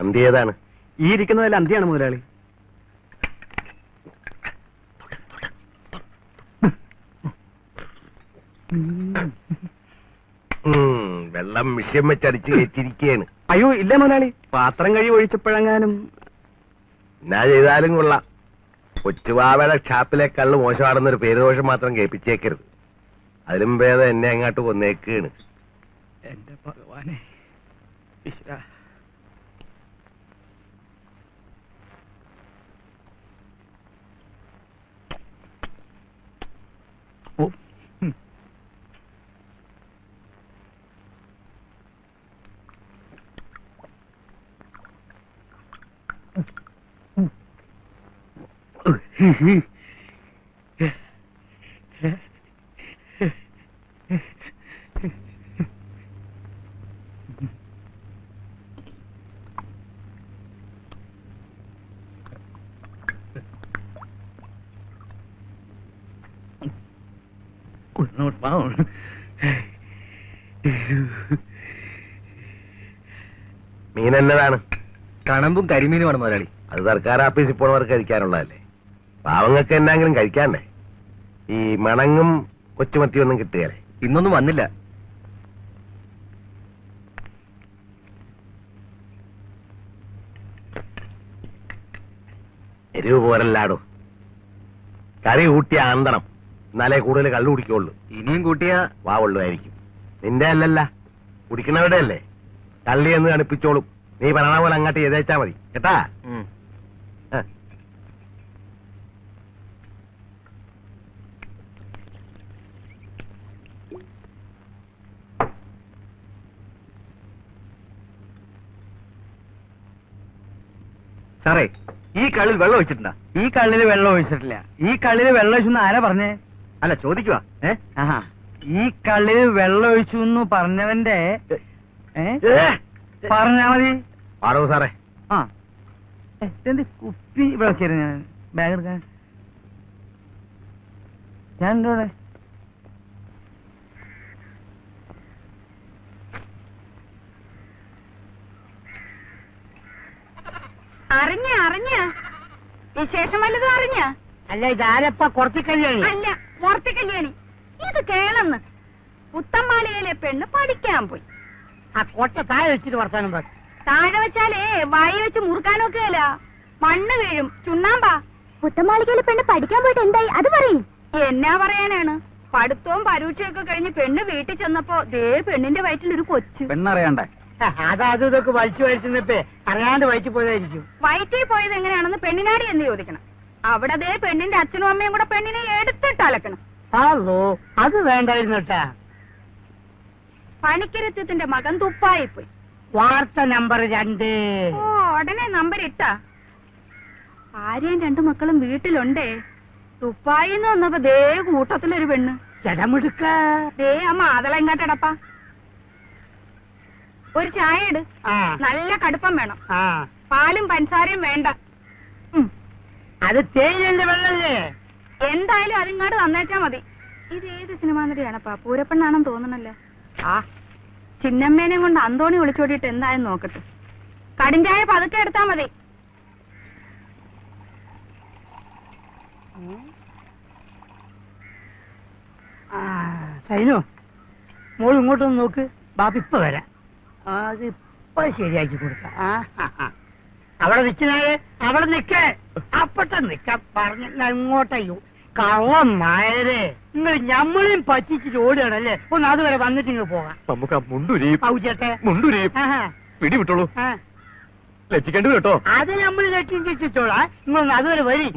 അന്തി ഏതാണ്? ഈ ഇരിക്കുന്നതിൽ അന്തിയാണ് മുതലാളി. വെള്ളം മിഷ്യം വെച്ചടിച്ച് കയറ്റിരിക്കുകയാണ്. അയ്യോ ഇല്ല മുതലാളി, പാത്രം കഴി ഒഴിച്ചപ്പോഴെങ്ങാനും. എന്നാ ചെയ്താലും കൊള്ളാം. കൊച്ചുവാവയുടെ ഷാപ്പിലെ കള്ള് മോശമാണെന്നൊരു പേരുദോഷം മാത്രം കേൾപ്പിച്ചേക്കരുത്. അതിലും ഭേദം എന്നെ അങ്ങോട്ട് കൊന്നേക്കാണ്. എന്റെ ഭഗവാനെ. മീൻ എന്നതാണ്? കണമ്പും കരിമീനുമാണ് മുതലാളി. അത് സർക്കാർ ആഫീസിൽ പോണവർക്ക് കഴിക്കാനുള്ളതല്ലേ. പാവങ്ങൾക്ക് എന്നാങ്കിലും കഴിക്കാണ്ടേ? ഈ മണങ്ങും കൊച്ചുമത്തിയൊന്നും കിട്ടുകയല്ലേ? ഇന്നൊന്നും വന്നില്ല. എരിവ് പോരല്ലാടോ. കറി കൂട്ടിയ ആന്തണം, എന്നാലേ കൂടുതൽ കള്ളു കുടിക്കുള്ളൂ. ഇനിയും കൂട്ടിയ വാവുള്ളതായിരിക്കും. നിന്റെ അല്ലല്ല, കുടിക്കണവരുടെ അല്ലേ. കള്ളി എന്ന് കണിപ്പിച്ചോളും. നീ പറയണ പോലെ അങ്ങോട്ട് ചെയ്തേച്ചാ മതി കേട്ടാ. സാറേ, ഈ കള്ളിൽ വെള്ളം ഒഴിച്ചിട്ടുണ്ടാ? ഈ കള്ളിൽ വെള്ളം ഒഴിച്ചിട്ടില്ല. ഈ കള്ളിൽ വെള്ളം ഒഴിച്ചു ആരാ പറഞ്ഞേ? അല്ല ചോദിക്കുവാ. ഈ കള്ളിൽ വെള്ളം ഒഴിച്ചു എന്ന് പറഞ്ഞവന്റെ പറഞ്ഞാ മതി. ആടോ സാറേ. ആ എന്റെ കുപ്പി ഇവിടെ വെക്കായിരുന്നു. ഞാൻ ബാഗ് എടുക്കാൻ ഞാൻ എന്തോ അറിഞ്ഞ വിശേഷം വല്ലതും അറിഞ്ഞ? അല്ല ഇതാരപ്പ കുറച്ച് കല്യാണി? അല്ല മുറത്തി കല്യാണി. ഇത് കേളന്ന് പുത്തമ്മാലയിലെ പെണ്ണ് പഠിക്കാൻ പോയി. ആ കൊട്ട താഴെ വെച്ചിട്ട് വർത്താനം പറ. താഴെ വെച്ചാലേ വായി വെച്ച് മുറുക്കാനൊക്കെയല്ല, മണ്ണ് വീഴും. ചുണ്ണാമ്പാ. പുത്തമാളികയിലെ പെണ്ണ് പഠിക്കാൻ പോയിട്ട് എന്തായി അത് പറയും. എന്നാ പറയാനാണ്, പഠിത്തവും പരീക്ഷയൊക്കെ കഴിഞ്ഞ് പെണ്ണ് വീട്ടിൽ ചെന്നപ്പോ ദേ പെണ്ണിന്റെ വയറ്റിൽ ഒരു കൊച്ചു. പെണ്ണറിയണ്ടേ? അതും ഇതൊക്കെ വലിച്ചു വലിച്ചപ്പോ അറിയാണ്ട് വയറ്റി പോയതായിരിക്കും. വയറ്റിൽ പോയത് എങ്ങനെയാണെന്ന് പെണ്ണിനാടി എന്ന് ചോദിക്കണം. അവിടെ ദേ പെണ്ണിന്റെ അച്ഛനും അമ്മയും കൂടെ പെണ്ണിനെ എടുത്തിട്ട് അലക്കണം. ഹലോ, അത് വേണ്ടായിരുന്നട്ടാ. പണിക്കരത്യത്തിന്റെ മകൻ തുപ്പായി പോയി. വാർത്ത നമ്പർ 2. ഓ, ഉടനെ നമ്പർ ഇട്ടാ. ഭാര്യയും 2 മക്കളും വീട്ടിലുണ്ടേ. തുപ്പായിന്ന് വന്നപ്പോ ദേ കൂട്ടത്തിലൊരു പെണ്ണ്. ജടമെടുക്ക. ദേ ആ മാതള ഇങ്ങാട്ടടപ്പാ. ഒരു ചായ ഇട്. നല്ല കടുപ്പം വേണം. പാലും പഞ്ചസാരയും വേണ്ട. അത് തേയിലന്റെ വെള്ളല്ലേ? എന്തായാലും അതിങ്ങാട് തന്നേച്ചാ മതി. ഇത് ഏത് സിനിമാ നടിയാണപ്പാ? പൂരപ്പെണ്ണാണെന്ന് തോന്നണല്ലേ. ആ ചിന്നമ്മേനെ കൊണ്ട് അന്തോണി വിളിച്ചോടിയിട്ട് എന്തായാലും നോക്കട്ടെ. കടിഞ്ചായ പതുക്കെ എടുത്താ മതി. സൈനോ, മോൾ ഇങ്ങോട്ടൊന്ന് നോക്ക്. ബാപ്പ ഇപ്പൊ വരാം. അതിപ്പോ ശരിയാക്കി കൊടുക്കാം. അവിടെ നിൽക്കുന്നാല് അവിടെ നിൽക്കേ. അപ്പട്ടെ നിക്കാൻ പറഞ്ഞ ഇങ്ങോട്ടയ്യോ കള്ളം നായരെ. നിങ്ങൾ ഞമ്മളെയും പറ്റിച്ചിട്ട് ഓടുകയാണല്ലേ. ഒന്ന് അതുവരെ വന്നിട്ട് ഇങ്ങ് പോകാം. പിടിവിട്ടോളൂ, ലക്ഷിക്കേണ്ടി കേട്ടോ. അത് നമ്മൾ ലക്ഷിച്ചോളാം. നിങ്ങളൊന്ന് അതുവരെ വരി.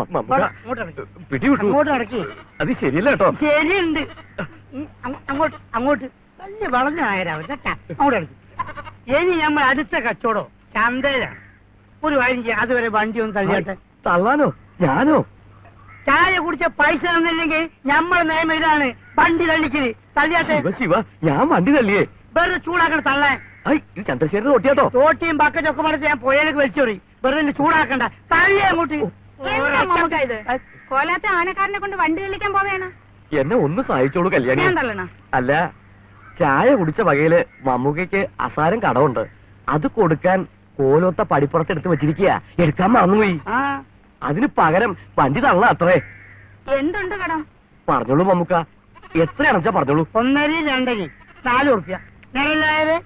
അങ്ങോട്ട് നടക്കി. അത് ശരിയല്ല കേട്ടോ. ശരിയുണ്ട്. അങ്ങോട്ട് അങ്ങോട്ട് വലിയ വളഞ്ഞ നായരാവും കേട്ടാ. അങ്ങോട്ട് നടക്കി. ഇനി നമ്മൾ അടുത്ത കച്ചവടോ ചന്തയിലാണ്. ഒരു കാര്യം ചെയ്യാം, അതുവരെ വണ്ടി ഒന്ന് തള്ളിയാട്ടെ. തള്ളാനോ? ഞാനോ? ചായ കുടിച്ച പൈസ തന്നില്ലെങ്കിൽ നമ്മളെ നിയമം ഇതാണ്, വണ്ടി തള്ളിക്കല്. തള്ളിയാട്ടെ. ശിവ, ഞാൻ വണ്ടി തള്ളിയേ. വെറുതെ ചൂടാക്കണം തള്ളാൻ. ചന്ദ്രശേഖരൻ തോട്ടിയാട്ടോ. തോട്ടിയും ബക്കറ്റൊക്കെ മടത്ത് ഞാൻ പോയാലേക്ക് വലിച്ചോറി. വെറുതെ ചൂടാക്കണ്ട, തള്ളി അങ്ങോട്ട്. ഇത് കോലാത്ത ആനക്കാരനെ കൊണ്ട് വണ്ടി തെളിക്കാൻ പോവേണ. എന്നെ ഒന്ന് സഹായിച്ചോളൂ കല്യാണി. ഞാൻ തള്ളണ? അല്ല, ചായ കുടിച്ച വകയില് മമ്മൂക്കയ്ക്ക് അസാരം കടമുണ്ട്. അത് കൊടുക്കാൻ കോലൊത്ത പടിപ്പുറത്ത് എടുത്ത് വെച്ചിരിക്കുക, എടുക്കാൻ മറന്നുപോയി. ആ അതിന് പകരം വണ്ടി തള്ള അത്രേ. എന്തുണ്ട് കടം? പറഞ്ഞോളൂ മമ്മുക്ക, എത്രയാണെച്ചാ പറഞ്ഞോളൂ. 1.5 2 4 ഉറുപ്പ്യ നേരല്ലായത്.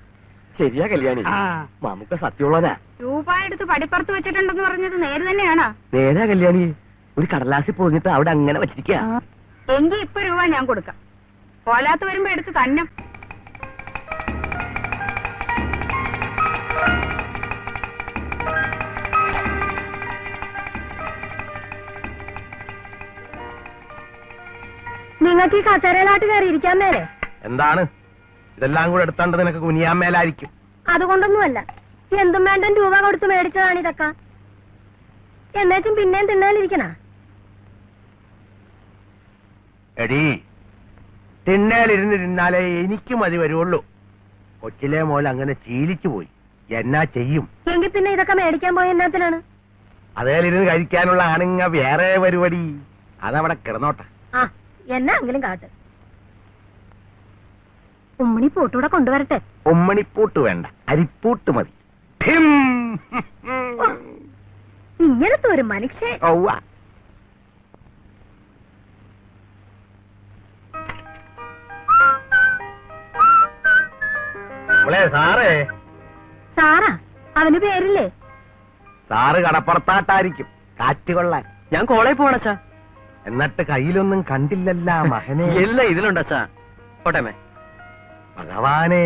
ശരിയാ കല്യാണി, ആ മമ്മുക്ക സത്യമുള്ളവനാ. രൂപ എടുത്ത് പടിപ്പുറത്ത് വെച്ചിട്ടുണ്ടെന്ന് പറഞ്ഞത് നേര് തന്നെയാണോ? നേരാ കല്യാണി, ഒരു കടലാസിൽ പോന്നിട്ട് അവിടെ അങ്ങനെ വെച്ചിരിക്കുക. എങ്കി ഇപ്പൊ രൂപ ഞാൻ കൊടുക്കാം. പോലാത്ത് വരുമ്പോ എടുത്ത് തന്നെ. നിങ്ങൾക്ക് ഈ കസേരയിലാട്ട് കയറി ഇരിക്കാൻ മേലെ? എന്താണ് ഇതെല്ലാം കൂടെ എടുത്താണ്ട് നിനക്ക് കുനിയാൻ മേലായിരിക്കും. അതുകൊണ്ടൊന്നുമല്ല, എന്തും വേണ്ട രൂപ കൊടുത്ത് മേടിച്ചതാണ് ഇതൊക്കെ. എന്നേച്ചും പിന്നെയും തിന്നാലിരിക്കണ. എടീ, തിന്നേലിരുന്ന് തിന്നാലേ എനിക്ക് മതി വരുള്ളൂ. കൊച്ചിലെ മോൽ അങ്ങനെ ശീലിച്ചു പോയി. എന്നാ ചെയ്യും? എങ്കിൽ പിന്നെ ഇതൊക്കെ മേടിക്കാൻ പോയ എന്നാത്തിനാണ്? അതേലിരുന്ന് കഴിക്കാനുള്ള ആണുങ്ങ വേറെ പരിപാടി. അതവിടെ കിടന്നോട്ടെ. ആ എന്നെങ്കിലും കാട്ട്. ഉമ്മണി പൂട്ടൂടെ കൊണ്ടുവരട്ടെ. ഉമ്മണിപ്പൂട്ട് വേണ്ട, അരിപ്പൂട്ട് മതി. ഓ, ഇങ്ങനത്തെ ഒരു മനുഷ്യൻ. ഔവ്വ. മോളെ സാറേ. സാറാ? അവന് പേരില്ലേ? സാറ് കടപ്പുറത്താട്ടായിരിക്കും, കാറ്റ് കൊള്ളാൻ. ഞാൻ കോളേജ് പോണച്ചാ. എന്നിട്ട് കയ്യിലൊന്നും കണ്ടില്ലല്ല മകനെ. എല്ലാം ഇതിലുണ്ടച്ചാ. കോട്ടയമേ. ഭഗവാനെ,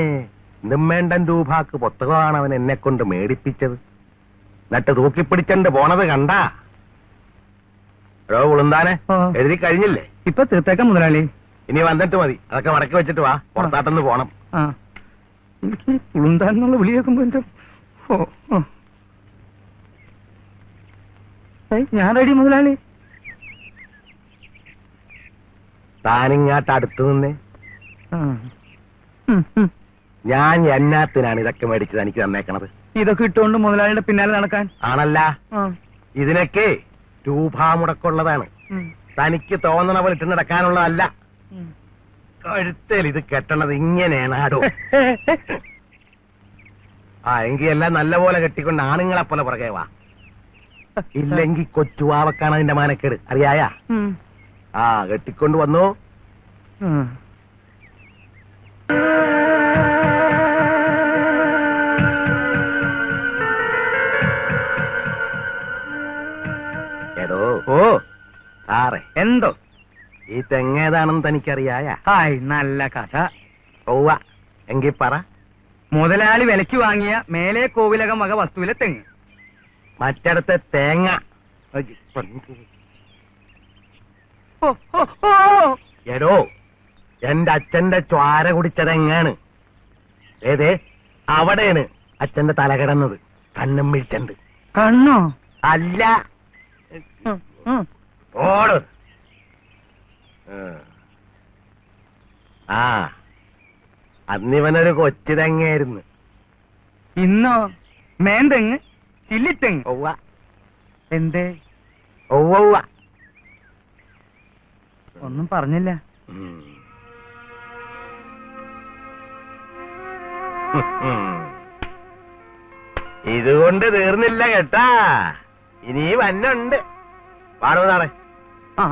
നിമ്മേണ്ടൻ രൂപക്ക് പുസ്തകമാണ് അവൻ എന്നെ കൊണ്ട് മേടിപ്പിച്ചത്. എന്നിട്ട് തൂക്കിപ്പിടിച്ചണ്ട് പോണത് കണ്ടാ? എടോ ഉളുന്താനെ, ആ. എഴുതി കഴിഞ്ഞില്ലേ? ഇപ്പൊ തീർത്തേക്കാം മുതലാളി. ഇനി വന്നിട്ട് മതി. അതൊക്കെ മടക്കി വെച്ചിട്ട് വാ, പുറത്താട്ടൊന്ന് പോണം. ആ, എനിക്ക് ഉളുന്താനുള്ള വിളി കേൾക്കുമ്പോ എന്റെ ഞാൻ റെഡി മുതലാളി. താനിങ്ങാട്ട് അടുത്ത് നിന്നേ. ഞാൻ എന്നാത്തിനാണ് ഇതൊക്കെ മേടിച്ചത് എനിക്ക് തന്നേക്കണത്? ഇതൊക്കെ ഇട്ടുകൊണ്ട് മുതലാളിയുടെ പിന്നാലെ നടക്കാൻ. ആണല്ല, ഇതിനൊക്കെ രൂപ മുടക്കുള്ളതാണ്. തനിക്ക് തോന്നണ പോലെ ഇട്ട് നടക്കാനുള്ളതല്ല. കഴുത്തേൽ ഇത് കെട്ടണത് ഇങ്ങനെയാണാടോ. ആ എങ്കിൽ എല്ലാം നല്ല പോലെ കെട്ടിക്കൊണ്ട് ആണുങ്ങളെ പോലെ പുറകെ വാ. ഇല്ലെങ്കി കൊച്ചുവാവക്കാണ് അതിന്റെ മാനക്കേട്, അറിയായ? ആ കെട്ടിക്കൊണ്ട് വന്നു. എടോ ഓ സാറേ, എന്തോ ഈ തെങ്ങേതാണെന്ന് തനിക്കറിയായ? ഹായ്, നല്ല കഥ. ഓവ, എങ്കി പറ. മുതലാളി വിലയ്ക്ക് വാങ്ങിയ മേലെ കോവിലകം വക വസ്തുവിലെ തെങ്ങ്. മറ്റിടത്തെ തേങ്ങ. ഓ, ഓ, ഓ. എടോ, എന്റെ അച്ഛന്റെ ചോര കുടിച്ചതെങ്ങാണ്. ഏതേ അവിടെയാണ് അച്ഛന്റെ തല കിടന്നത്. കണ്ണും വീഴ്ചണ്ട്. കണ്ണോ? അല്ല, ഓട്. ആ, അന്നിവനൊരു കൊച്ചു തെങ്ങായിരുന്നു. ഇന്നോ മേന്തെങ്ങ്, ചില്ലിത്തെങ്ങ്. ഒവ്വ. എന്തേ? ഒവ്വ. ഒന്നും പറഞ്ഞില്ല. ഇതുകൊണ്ട് തീർന്നില്ല കേട്ടാ, ഇനി വന്നുണ്ട്. പാടുന്നതാണേ. ആ